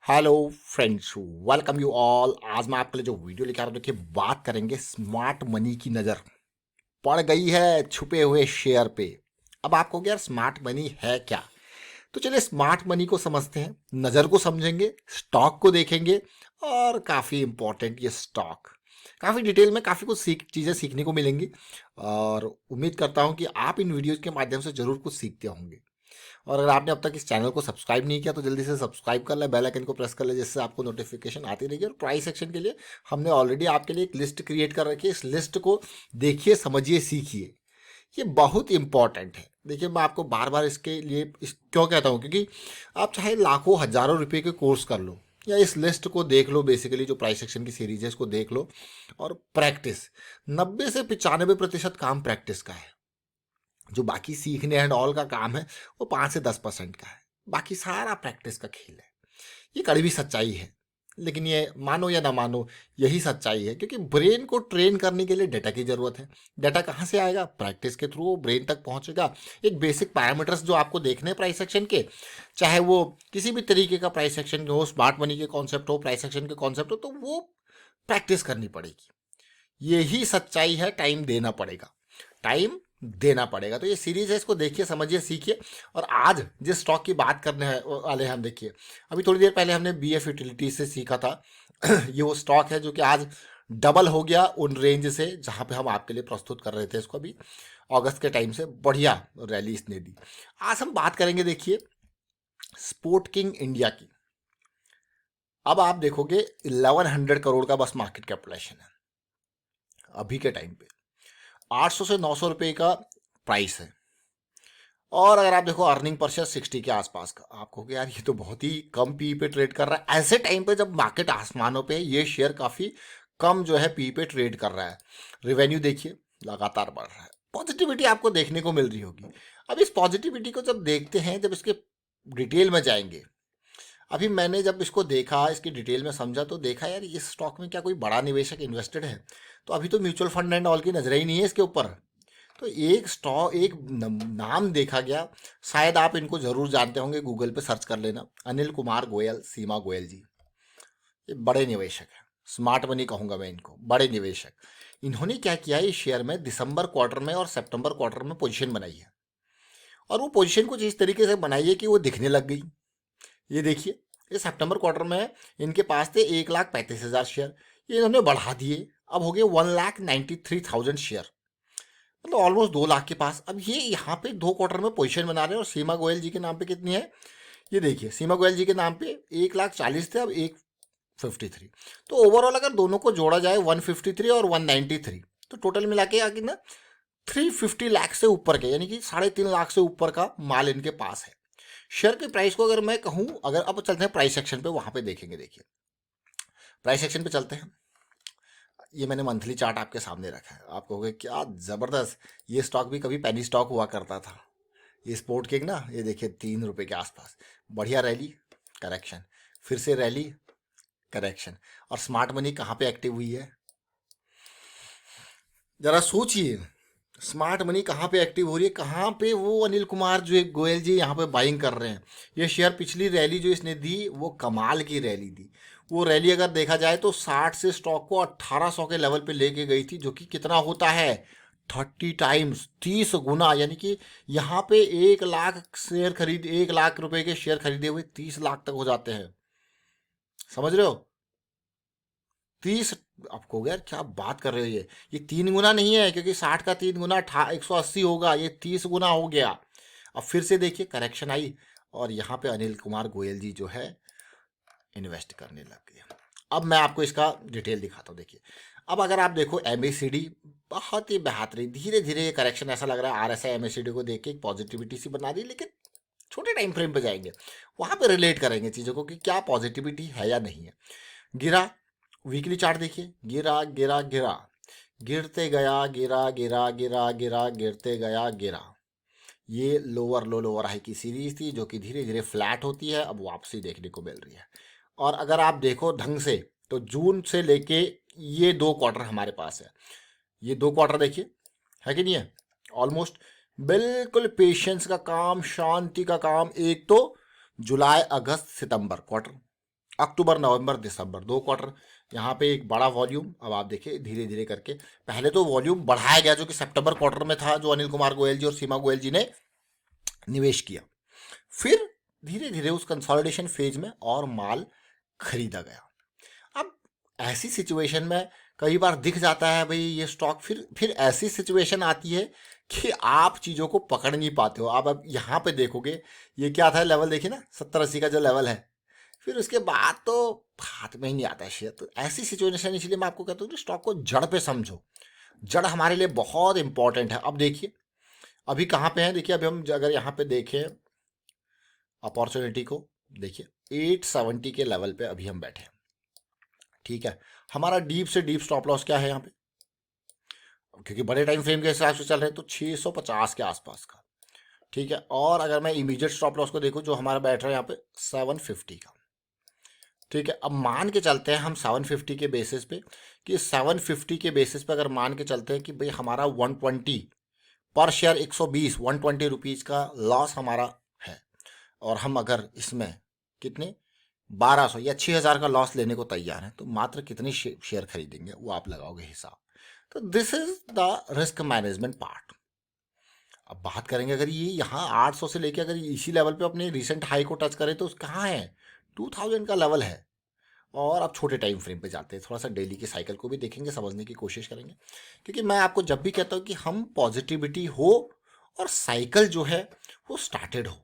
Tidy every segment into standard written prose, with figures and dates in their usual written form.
Hello friends, welcome you all. आज मैं आपके लिए जो वीडियो लेकर आ रहा हूं, देखिए बात करेंगे स्मार्ट मनी की। नज़र पड़ गई है छुपे हुए शेयर पे। अब आपको क्या, यार स्मार्ट मनी है क्या? तो चलिए स्मार्ट मनी को समझते हैं, नज़र को समझेंगे, स्टॉक को देखेंगे। और काफ़ी इंपॉर्टेंट ये स्टॉक, काफ़ी डिटेल में काफ़ी कुछ चीज़ें सीखने को मिलेंगी। और उम्मीद करता हूँ कि आप इन वीडियोज़ के माध्यम से ज़रूर कुछ सीखते होंगे। और अगर आपने अब तक इस चैनल को सब्सक्राइब नहीं किया तो जल्दी से सब्सक्राइब कर ले, बेल आइकन को प्रेस कर ले, जिससे आपको नोटिफिकेशन आती रहेगी। और प्राइस सेक्शन के लिए हमने ऑलरेडी आपके लिए एक लिस्ट क्रिएट कर रखी है। इस लिस्ट को देखिए, समझिए, सीखिए। ये बहुत इंपॉर्टेंट है। देखिए, मैं आपको बार बार इसके लिए क्यों कहता हूँ, क्योंकि आप चाहे लाखों हजारों रुपए के कोर्स कर लो या इस लिस्ट को देख लो, बेसिकली जो प्राइस सेक्शन की सीरीज है इसको देख लो। और प्रैक्टिस, 90 से 95% काम प्रैक्टिस का है। जो बाकी सीखने एंड ऑल का काम है वो 5 से 10% का है। बाकी सारा प्रैक्टिस का खेल है। ये कड़वी सच्चाई है, लेकिन ये मानो या ना मानो, यही सच्चाई है। क्योंकि ब्रेन को ट्रेन करने के लिए डेटा की जरूरत है। डेटा कहाँ से आएगा? प्रैक्टिस के थ्रू वो ब्रेन तक पहुंचेगा। एक बेसिक पैरामीटर्स जो आपको देखने हैं प्राइस सेक्शन के, चाहे वो किसी भी तरीके का प्राइस सेक्शन हो, स्मार्ट मनी के कॉन्सेप्ट हो, प्राइस सेक्शन के कॉन्सेप्ट हो, तो वो प्रैक्टिस करनी पड़ेगी। यही सच्चाई है। टाइम देना पड़ेगा, टाइम देना पड़ेगा। तो ये सीरीज है, इसको देखिए, समझिए, सीखिए। और आज जिस स्टॉक की बात करने वाले हैं हम, देखिए अभी थोड़ी देर पहले हमने BF यूटिलिटी से सीखा था। ये वो स्टॉक है जो कि आज डबल हो गया उन रेंज से जहां पे हम आपके लिए प्रस्तुत कर रहे थे इसको। अभी अगस्त के टाइम से बढ़िया रैली इसने दी। आज हम बात करेंगे, देखिए, स्पोर्ट किंग इंडिया की। अब आप देखोगे 1100 करोड़ का बस मार्केट कैपिटलाइजेशन है अभी के टाइम पे। 800 से 900 रुपए का प्राइस है। और अगर आप देखो अर्निंग पर शेयर 60 के आसपास का, आप कहोगे यार ये तो बहुत ही कम पी पे ट्रेड कर रहा है। ऐसे टाइम पे जब मार्केट आसमानों पे है, ये शेयर काफी कम जो है पी पे ट्रेड कर रहा है। रिवेन्यू देखिए लगातार बढ़ रहा है। पॉजिटिविटी आपको देखने को मिल रही होगी। अब इस पॉजिटिविटी को जब देखते हैं, जब इसके डिटेल में जाएंगे। अभी मैंने जब इसको देखा, इसकी डिटेल में समझा, तो देखा यार इस स्टॉक में क्या कोई बड़ा निवेशक इन्वेस्टेड है? तो अभी तो म्यूचुअल फंड एंड ऑल की नजर ही नहीं है इसके ऊपर। तो एक स्टॉक, एक नाम देखा गया। शायद आप इनको जरूर जानते होंगे, गूगल पे सर्च कर लेना, अनिल कुमार गोयल, सीमा गोयल जी। ये बड़े निवेशक हैं, स्मार्ट मनी कहूंगा मैं इनको, बड़े निवेशक। इन्होंने क्या किया है, इस शेयर में दिसंबर क्वार्टर में और सितंबर क्वार्टर में पोजीशन बनाई है। और वो पोजीशन कुछ इस तरीके से बनाई है कि वो दिखने लग गई। ये देखिए, ये सितंबर क्वार्टर में इनके पास थे 1,35,000 शेयर। ये इन्होंने बढ़ा दिए, अब हो गए 1,93,000 शेयर। मतलब ऑलमोस्ट 2 लाख के पास। अब ये यहाँ पे 2 क्वार्टर में पोजीशन बना रहे हैं। और सीमा गोयल जी के नाम पे कितनी है, ये देखिए, सीमा गोयल जी के नाम पे 1,40,000 थे, अब 1,53। तो ओवरऑल अगर दोनों को जोड़ा जाए 153 और 193, तो टोटल मिला के आगे ना 350 लाख से ऊपर के, यानी कि 3.5 लाख से ऊपर का माल इनके पास है। शेयर के प्राइस को अगर मैं कहूँ, अगर अब चलते हैं प्राइस सेक्शन पे, वहां पे देखेंगे। देखिए प्राइस सेक्शन पे चलते हैं। ये मैंने मंथली चार्ट आपके सामने रखा है। आप कहोगे क्या जबरदस्त, ये स्टॉक भी कभी पेनी स्टॉक हुआ करता था। ये स्पोर्ट किंग ना, ये देखिए 3 रुपए के आसपास, बढ़िया रैली, करेक्शन, फिर से रैली, करेक्शन। और स्मार्ट मनी कहाँ पे एक्टिव हुई है? जरा सोचिए, स्मार्ट मनी कहाँ पे एक्टिव हो रही है? कहाँ पे वो अनिल कुमार जो एक गोयल जी यहाँ पे बाइंग कर रहे हैं। ये शेयर पिछली रैली जो इसने दी वो कमाल की रैली दी। वो रैली अगर देखा जाए तो 60 से स्टॉक को 1800 के लेवल पे लेके गई थी, जो कि कितना होता है, 30 टाइम्स, 30 गुना। यानी कि यहाँ पे 1 लाख शेयर खरीद, 1 लाख रुपए के शेयर खरीदे हुए 30 लाख तक हो जाते हैं। समझ रहे हो? 30। आपको यार क्या बात कर रहे हो, ये 3 गुना नहीं है, क्योंकि 60 का 3 गुना 180 होगा, ये 30 गुना हो गया। अब फिर से देखिए करेक्शन आई, और यहाँ पे अनिल कुमार गोयल जी जो है इन्वेस्ट करने लग गए। अब मैं आपको इसका डिटेल दिखाता हूँ। देखिए, अब अगर आप देखो MACD, बहुत ही बेहतरीन, धीरे धीरे ये करेक्शन, ऐसा लग रहा है RSI MACD को देख के एक पॉजिटिविटी सी बना रही है। लेकिन छोटे टाइम फ्रेम पे जाएंगे, वहां पे रिलेट करेंगे चीज़ों को कि क्या पॉजिटिविटी है या नहीं है। गिरा, वीकली चार्ट देखिए, गिरा गिरा गिरा, गिरते गया, गिरा गिरा गिरा गिरा, गिरते गया, गिरा। ये लोअर लो, लोअर हाई की सीरीज थी, जो कि धीरे धीरे फ्लैट होती है, अब वापसी देखने को मिल रही है। और अगर आप देखो ढंग से, तो जून से लेके ये 2 क्वार्टर हमारे पास है। ये 2 क्वार्टर देखिए, है कि नहीं है? ऑलमोस्ट बिल्कुल पेशेंस का काम, शांति का काम। एक तो जुलाई अगस्त सितंबर क्वार्टर, अक्टूबर, नवंबर, दिसंबर, 2 क्वार्टर। यहाँ पे एक बड़ा वॉल्यूम। अब आप देखिए धीरे धीरे करके पहले तो वॉल्यूम बढ़ाया गया जो कि सितंबर क्वार्टर में था, जो अनिल कुमार गोयल जी और सीमा गोयल जी ने निवेश किया। फिर धीरे धीरे उस कंसोलिडेशन फेज में और माल खरीदा गया। अब ऐसी सिचुएशन में कई बार दिख जाता है भाई ये स्टॉक, फिर ऐसी सिचुएशन आती है कि आप चीज़ों को पकड़ नहीं पाते हो। आप अब यहाँ पे देखोगे ये क्या था लेवल, देखिए ना 70-80 का जो लेवल है, फिर उसके बाद तो हाथ में ही नहीं आता है शेयर। तो ऐसी सिचुएशन, इसलिए मैं आपको कहता हूँ कि स्टॉक को जड़ पे समझो। जड़ हमारे लिए बहुत इंपॉर्टेंट है। अब देखिए अभी कहाँ पे है, देखिए अभी हम अगर यहाँ पे देखें अपॉर्चुनिटी को, देखिए 870 के लेवल पे अभी हम बैठे हैं। ठीक है, हमारा डीप से डीप स्टॉप लॉस क्या है यहाँ पे, क्योंकि बड़े टाइम फ्रेम के हिसाब से चल रहे हैं तो 650 के आसपास का। ठीक है, और अगर मैं इमीडिएट स्टॉप लॉस को देखूं जो हमारा बैठ रहा है यहाँ पे 750 का। ठीक है, अब मान के चलते हैं हम 750 के बेसिस पे, कि 750 के बेसिस पे अगर मान के चलते हैं कि भाई हमारा 120 पर शेयर, 120 120 रुपीज़ का लॉस हमारा है, और हम अगर इसमें कितने 1200 या 6000 का लॉस लेने को तैयार हैं, तो मात्र कितनी शेयर खरीदेंगे वो आप लगाओगे हिसाब। तो this is the risk management part. अब बात करेंगे अगर ये यहाँ 800 से लेके अगर इसी लेवल पे अपने रिसेंट हाई को टच करे तो कहाँ है, 2000 का लेवल है। और अब छोटे टाइम फ्रेम पे जाते हैं, थोड़ा सा डेली के साइकिल को भी देखेंगे, समझने की कोशिश करेंगे। क्योंकि मैं आपको जब भी कहता हूँ कि हम पॉजिटिविटी हो और साइकिल जो है वो स्टार्टेड हो,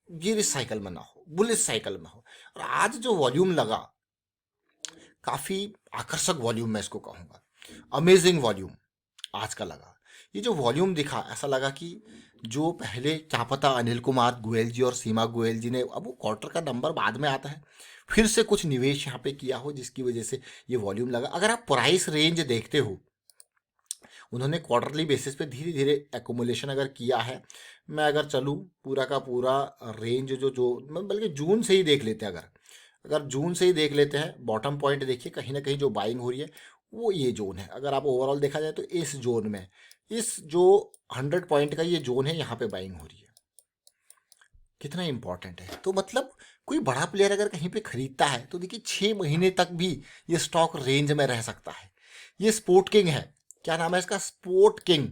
गिरिश साइकिल में ना हो, बुलिश साइकिल में हो। और आज जो वॉल्यूम लगा, काफ़ी आकर्षक वॉल्यूम मैं इसको कहूँगा, अमेजिंग वॉल्यूम आज का लगा। ये जो वॉल्यूम दिखा, ऐसा लगा कि जो पहले क्या पता अनिल कुमार गोयल जी और सीमा गोयल जी ने, अब वो क्वार्टर का नंबर बाद में आता है, फिर से कुछ निवेश यहाँ पे किया हो जिसकी वजह से ये वॉल्यूम लगा। अगर आप प्राइस रेंज देखते हो, उन्होंने क्वार्टरली बेसिस पे धीरे धीरे एकोमुलेशन अगर किया है। मैं अगर चलूँ पूरा का पूरा रेंज जो जो बल्कि जून से ही देख लेते हैं, अगर अगर जून से ही देख लेते हैं, बॉटम पॉइंट देखिए कहीं ना कहीं जो बाइंग हो रही है वो ये जोन है। अगर आप ओवरऑल देखा जाए तो इस जोन में, इस जो 100 पॉइंट का ये जोन है, यहाँ पे बाइंग हो रही है। कितना इंपॉर्टेंट है। तो मतलब कोई बड़ा प्लेयर अगर कहीं पे खरीदता है तो देखिए 6 महीने तक भी ये स्टॉक रेंज में रह सकता है। ये स्पोर्ट किंग है, क्या नाम है इसका, स्पोर्ट किंग।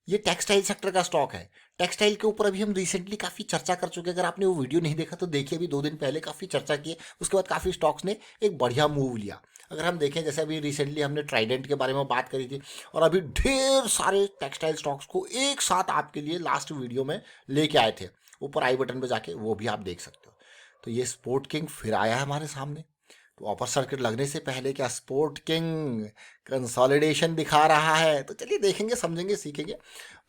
ये टेक्सटाइल सेक्टर का स्टॉक है। टेक्सटाइल के ऊपर अभी हम रिसेंटली काफ़ी चर्चा कर चुके हैं। अगर आपने वो वीडियो नहीं देखा तो देखिए, अभी 2 दिन पहले काफ़ी चर्चा की है। उसके बाद काफ़ी स्टॉक्स ने एक बढ़िया मूव लिया। अगर हम देखें, जैसे अभी रिसेंटली हमने ट्राइडेंट के बारे में बात करी थी, और अभी ढेर सारे टेक्सटाइल स्टॉक्स को एक साथ आपके लिए लास्ट वीडियो में लेके आए थे। ऊपर आई बटन पे जाके वो भी आप देख सकते हो। तो ये स्पोर्ट किंग फिर आया है हमारे सामने। तो अपर सर्किट लगने से पहले क्या स्पोर्ट किंग कंसोलिडेशन दिखा रहा है? तो चलिए देखेंगे, समझेंगे, सीखेंगे।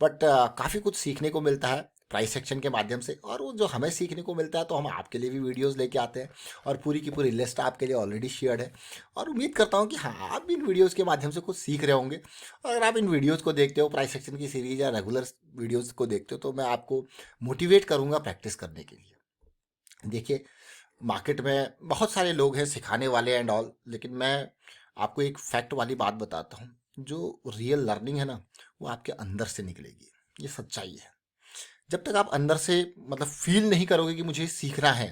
बट काफ़ी कुछ सीखने को मिलता है प्राइस सेक्शन के माध्यम से, और वो जो हमें सीखने को मिलता है तो हम आपके लिए भी वीडियोस लेके आते हैं, और पूरी की पूरी लिस्ट आपके लिए ऑलरेडी शेयर्ड है। और उम्मीद करता हूँ कि हाँ, आप भी इन वीडियोस के माध्यम से कुछ सीख रहे होंगे। और अगर आप इन वीडियोस को देखते हो, प्राइस सेक्शन की सीरीज या रेगुलर वीडियोस को देखते हो, तो मैं आपको मोटिवेट करूँगा प्रैक्टिस करने के लिए। देखिए मार्केट में बहुत सारे लोग हैं सिखाने वाले एंड ऑल, लेकिन मैं आपको एक फैक्ट वाली बात बताता हूँ। जो रियल लर्निंग है ना, वो आपके अंदर से निकलेगी। ये सच्चाई है। जब तक आप अंदर से मतलब फील नहीं करोगे कि मुझे सीखना है,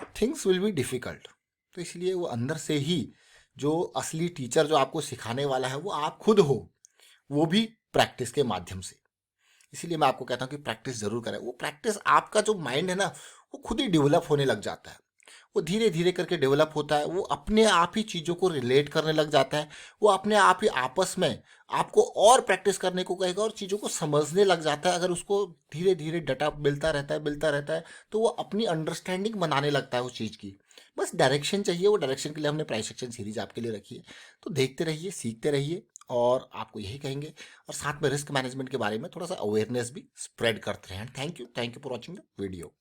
तो थिंग्स विल बी डिफ़िकल्ट। तो इसलिए वो अंदर से ही, जो असली टीचर जो आपको सिखाने वाला है वो आप खुद हो, वो भी प्रैक्टिस के माध्यम से। इसीलिए मैं आपको कहता हूँ कि प्रैक्टिस ज़रूर करें। वो प्रैक्टिस, आपका जो माइंड है ना, वो खुद ही डेवलप होने लग जाता है। वो धीरे धीरे करके डेवलप होता है। वो अपने आप ही चीज़ों को रिलेट करने लग जाता है। वो अपने आप ही आपस में आपको और प्रैक्टिस करने को कहेगा और चीज़ों को समझने लग जाता है। अगर उसको धीरे धीरे डाटा मिलता रहता है तो वो अपनी अंडरस्टैंडिंग बनाने लगता है उस चीज़ की। बस डायरेक्शन चाहिए। वो डायरेक्शन के लिए हमने प्राइस एक्शन सीरीज आपके लिए रखी है। तो देखते रहिए, सीखते रहिए, और आपको यही कहेंगे। और साथ में रिस्क मैनेजमेंट के बारे में थोड़ा सा अवेयरनेस भी स्प्रेड करते रहें। Thank you for watching the video.